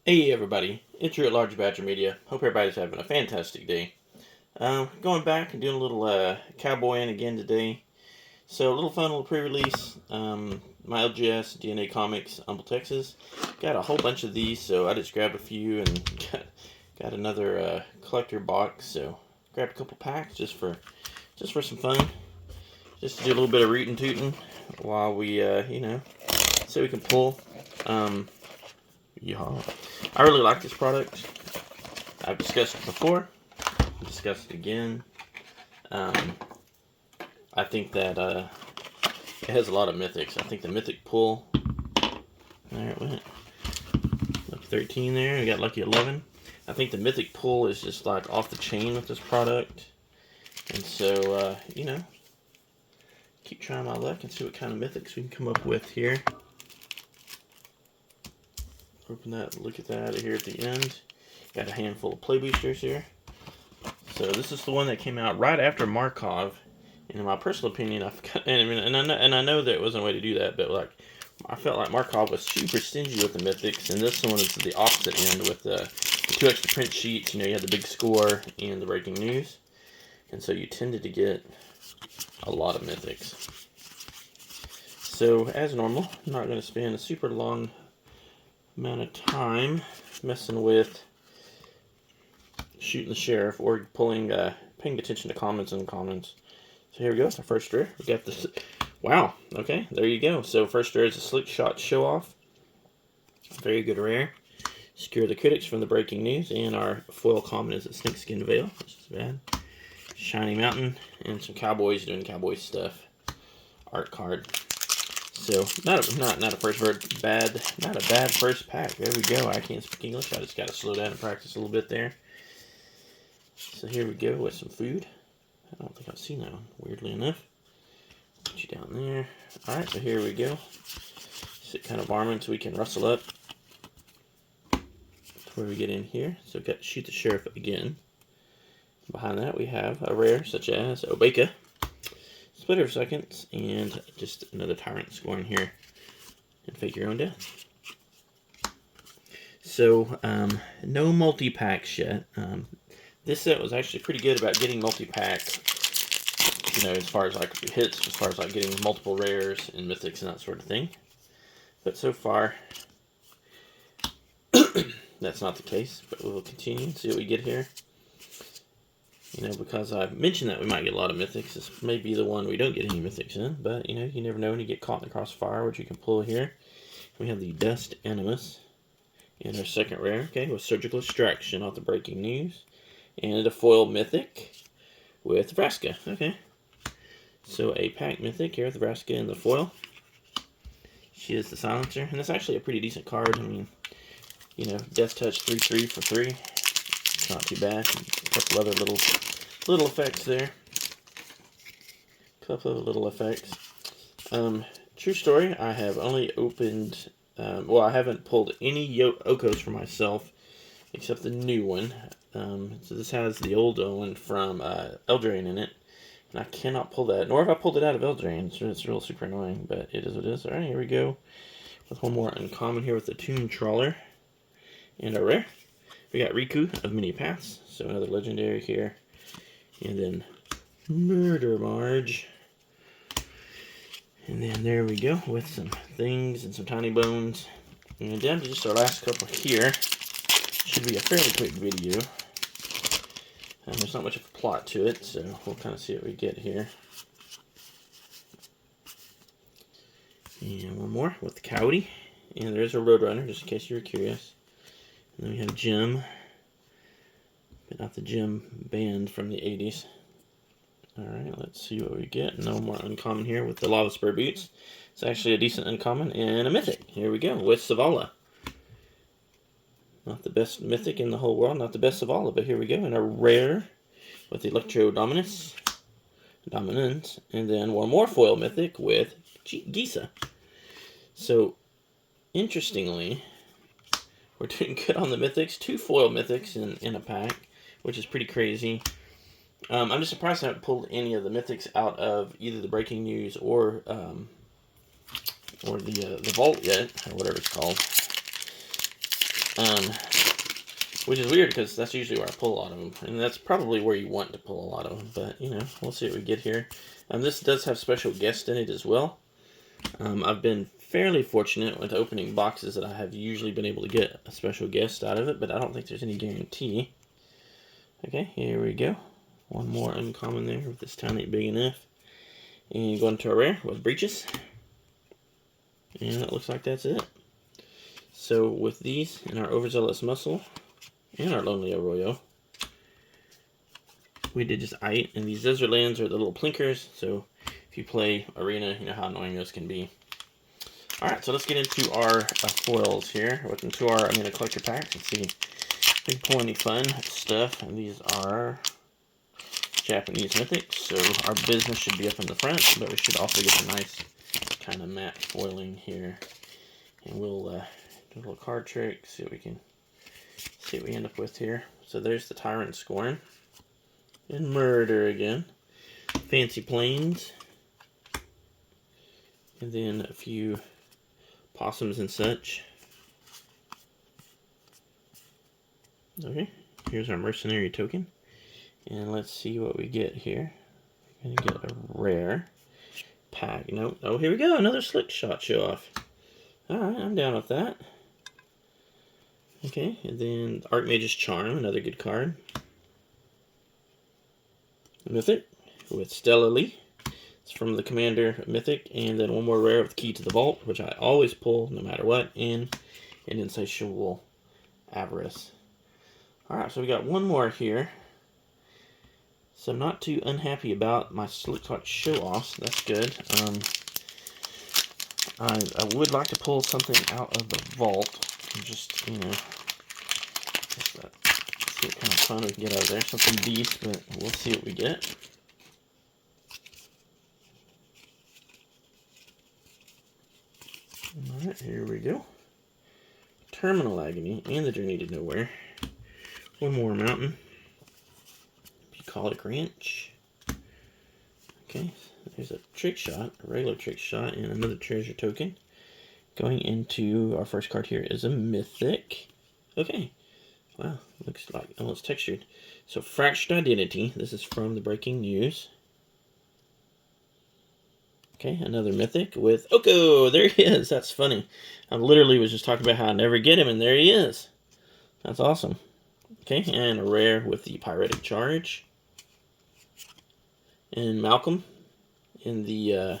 Hey everybody, it's your Large Badger Media. Hope everybody's having a fantastic day. Going back and doing a little cowboying again today. So a little fun little pre-release. My LGS DNA Comics, Humble, Texas. Got a whole bunch of these, so I just grabbed a few and got another collector box. So grabbed a couple packs just for some fun, just to do a little bit of rootin' tootin' while we so we can pull. Yeah. I really like this product. I've discussed it before. I'll discuss it again. I think that it has a lot of mythics. I think the mythic pull. There it went. Lucky 13 there. We got lucky 11. I think the mythic pull is just like off the chain with this product. And so, keep trying my luck and see what kind of mythics we can come up with here. Open that, look at that here at the end. Got a handful of play boosters here. So this is the one that came out right after Markov. And in my personal opinion, I know there wasn't a way to do that, but like I felt like Markov was super stingy with the mythics, and this one is the opposite end with the 2 extra print sheets. You know, you had the big score and the breaking news, and so you tended to get a lot of mythics. So as normal, I'm not going to spend a super long amount of time messing with shooting the sheriff or paying attention to comments and uncommons. So here we go. It's our first rare. We got this. Wow. Okay, there you go. So first rare is a slick shot show off. Very good rare. Secure the critics from the breaking news, and our foil common is a snakeskin veil, which is bad. Shiny mountain and some cowboys doing cowboy stuff. Art card. So not a bad first pack. There we go. I can't speak English. I just got to slow down and practice a little bit there. So here we go with some food. I don't think I've seen that one, weirdly enough. Put you down there. Alright, so here we go. Sit kind of arming so we can rustle up before we get in here. So we've got to shoot the sheriff again. Behind that we have a rare such as Obeka, Splitter of Seconds, and just another Tyrant scoring here. And Fake Your Own Death. So, no multi-packs yet. This set was actually pretty good about getting multi-pack, you know, as far as like hits, as far as like getting multiple rares and mythics and that sort of thing. But so far, that's not the case, but we'll continue and see what we get here. You know, because I've mentioned that we might get a lot of mythics, this may be the one we don't get any mythics in, but, you know, you never know when you get caught in the crossfire, which you can pull here. We have the Dust Animus, and our second rare, okay, with Surgical Extraction off the breaking news, and a foil mythic with Vraska, okay. So a pack mythic here with Vraska in the foil. She is the Silencer, and that's actually a pretty decent card. I mean, you know, Death Touch 3/3 for 3. It's not too bad. A couple other little effects there. Couple of little effects. True story, I have only opened, well, I haven't pulled any Okos for myself, except the new one. So this has the old one from Eldraine in it, and I cannot pull that, nor have I pulled it out of Eldraine. It's real super annoying, but it is what it is. Alright, here we go with one more uncommon here with the Toon Trawler, and a rare. We got Riku of Many Paths, so another legendary here, and then Murder Marge. And then there we go with some things and some tiny bones. And down to just our last couple here. Should be a fairly quick video. There's not much of a plot to it, so we'll kind of see what we get here. And one more with the Coyote. And there's a Roadrunner, just in case you were curious. And then we have Jim. But not the Jim band from the 80s. Alright, let's see what we get. No more uncommon here with the Lava Spur Boots. It's actually a decent uncommon and a mythic. Here we go with Savala. Not the best mythic in the whole world, not the best Savala, but here we go. And a rare with Electro Dominance. And then one more foil mythic with Gisa. So, interestingly, we're doing good on the mythics. 2 foil mythics in a pack, which is pretty crazy. I'm just surprised I haven't pulled any of the mythics out of either the breaking news or the vault yet, or whatever it's called. Which is weird because that's usually where I pull a lot of them, and that's probably where you want to pull a lot of them. But you know, we'll see what we get here. This does have special guests in it as well. I've been fairly fortunate with opening boxes that I have usually been able to get a special guest out of it, but I don't think there's any guarantee. Okay, here we go. One more uncommon there with this town ain't big enough. And going to our rare with breeches. And it looks like that's it. So with these and our overzealous muscle and our lonely arroyo, we did just ite, and these desert lands are the little plinkers, so if you play arena, you know how annoying those can be. Alright, so let's get into our foils here, into our collector packs, and see if we can pull any fun stuff. And these are Japanese mythics, so our business should be up in the front, but we should also get a nice kind of matte foiling here. And we'll do a little card trick, see what we end up with here. So there's the Tyrant Scorn. And Murder again. Fancy Plains. And then a few possums and such. Okay, here's our Mercenary token. And let's see what we get here. We're gonna get a rare pack. Nope. Oh, here we go. Another Slick Shot show off. Alright, I'm down with that. Okay, and then Archmage's Charm, another good card. Mythic with Stella Lee. It's from the Commander Mythic. And then one more rare with Key to the Vault, which I always pull no matter what, and an Insatiable Avarice. Alright, so we got one more here. So I'm not too unhappy about my Slick Shot show-offs. That's good. I would like to pull something out of the vault. Just, you know, see what kind of fun we can get out of there. Something beast, but we'll see what we get. Alright, here we go. Terminal Agony and the Journey to Nowhere. One more mountain. Bucolic Ranch. Okay, there's a Trick Shot, a regular Trick Shot, and another treasure token. Going into our first card here is a Mythic. Okay, wow, looks like almost textured. So Fractured Identity. This is from the Breaking News. Okay, another Mythic with Oko. There he is. That's funny. I literally was just talking about how I never get him, and there he is. That's awesome. Okay, and a rare with the Pyretic Charge. And Malcolm in the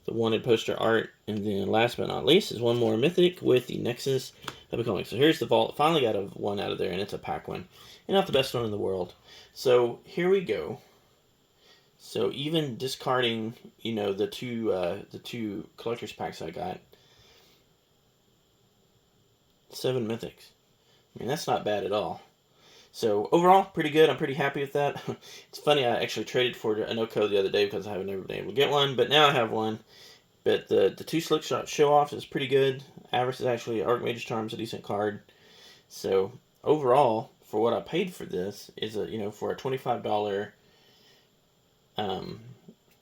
wanted poster art. And then last but not least is one more Mythic with the Nexus of Becoming. So here's the vault. Finally got one out of there, and it's a pack one. And not the best one in the world. So here we go. So even discarding, you know, the two collector's packs I got, 7 Mythics. I mean, that's not bad at all. So overall, pretty good. I'm pretty happy with that. It's funny, I actually traded for an Oko the other day because I haven't never been able to get one, but now I have one. But the 2 Slick Shot show-offs is pretty good. Avarice is actually, Archmage's Charm is a decent card. So overall, for what I paid for this, is for a $25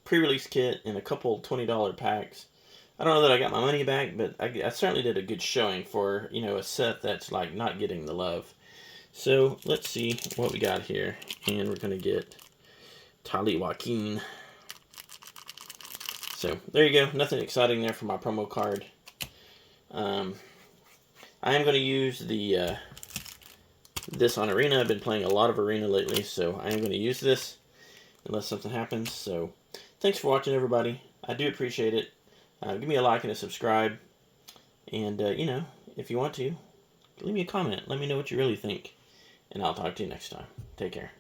pre-release kit and a couple $20 packs. I don't know that I got my money back, but I certainly did a good showing for, a set that's like not getting the love. So let's see what we got here. And we're going to get Tali Joaquin. So there you go. Nothing exciting there for my promo card. I am going to use this on Arena. I've been playing a lot of Arena lately, so I am going to use this unless something happens. So thanks for watching, everybody. I do appreciate it. Give me a like and a subscribe. And, if you want to, leave me a comment. Let me know what you really think. And I'll talk to you next time. Take care.